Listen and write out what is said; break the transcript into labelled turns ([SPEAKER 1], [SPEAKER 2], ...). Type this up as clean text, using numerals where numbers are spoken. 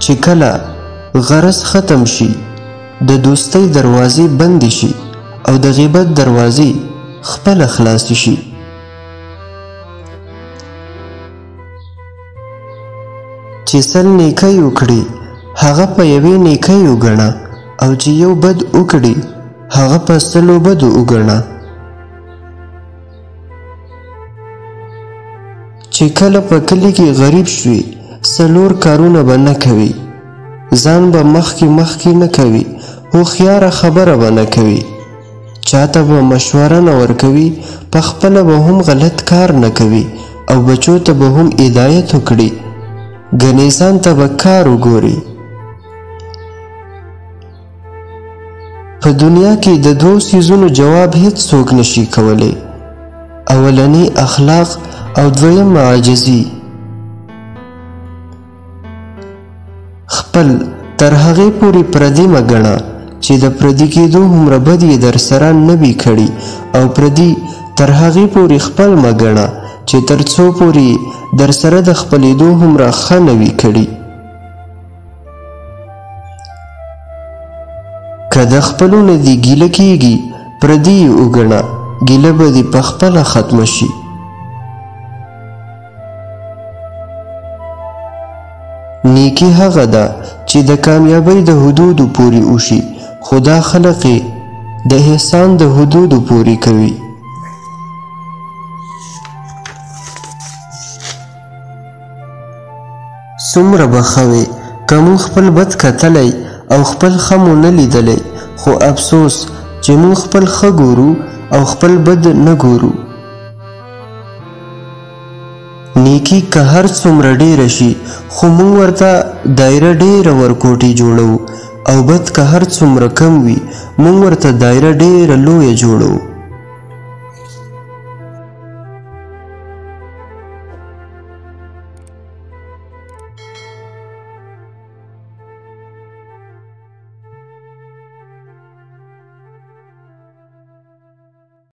[SPEAKER 1] چې کله غرض ختم شي د دوستۍ دروازې بندې شي او د غیبت دروازې خپله خلاصې شي. چې سل نیکۍ وکړي هغه په یوې نیکۍ وګڼه او چې یو بد وکړي هغه په سلو بدو وګڼه. چې کله په کلي کې غریب شوي څلور کارونه به نه کوي، ځان به مخکې نه کوي، هوښیاره خبره به نه کوي، چاته به مشوره نه ورکوي، په خپله به هم غلط کار نه کوي او بچو ته به هم هدایت وکړي، ګنې ځان ته به کار وګوري. په دنیا کې د دوو څیزونو جواب هیڅ څوک نشي کولی، اولنی اخلاق او دویم عاجزي. خپل تر هغې پورې پردي مه ګڼه چې د پردي کېدو هومره بد یې در سره نه وي کړي، او پردي تر هغې پورې خپل مه ګڼه چې تر څو پورې در سره د خپلېدو هومره ښه نه وي کړي. که د خپلو نه دې ګیله کېږي پردي یې وګڼه، ګیله به دې په خپله ختمه شي. نیکی هغه ده چې د کامیابۍ د حدودو پورې وشي، خو دا خلق یې د احسان د حدودو پورې کوي. څومره به ښه وي که موږ خپل بد کتلی او خپل ښه مو نه لیدلی، خو افسوس چې موږ خپل ښه ګورو او خپل بد نه ګورو. نیکی که هر څومره ډیره شي خو موږ ورته دایره ډیره ورکوټې جوړو، او بد که هر څومره کم وي موږ ورته دایره ډیره لویه جوړو.